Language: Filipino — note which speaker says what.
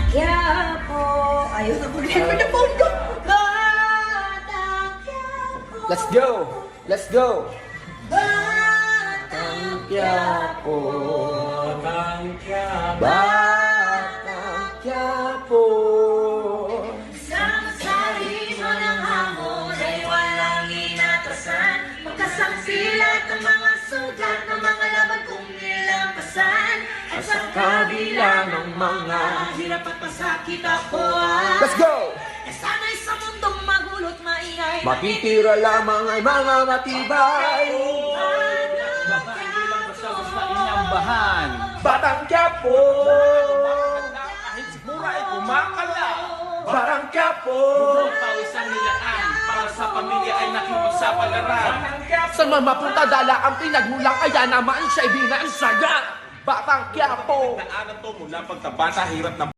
Speaker 1: Quiapo. Ayun na po. Na pondo. Batang Quiapo.
Speaker 2: Let's go! Let's go!
Speaker 1: Batang
Speaker 2: Quiapo. Batang Quiapo.
Speaker 1: Sama-sari mo ng hamon ay walang inatasan. Magkasangsilat ng mga sugat ng mga laban kong nilampasan. At sa kabila ng mga hirap at pasakit ako
Speaker 2: Let's go!
Speaker 1: sana'y sa mundong magulo't maingay.
Speaker 2: Matitira lamang ay mga matibay.
Speaker 3: Bahan.
Speaker 2: Batang Quiapo.
Speaker 3: Kahit mura ay kumakala.
Speaker 2: Batang Quiapo.
Speaker 3: Pawisang nilaan para sa pamilya ay nakipagsapalaran.
Speaker 2: Sa mamapunta dala ang pinagmulang ayan naman siya'y binansaga. Batang Quiapo.
Speaker 3: Daanan to mula pagkabata hirap na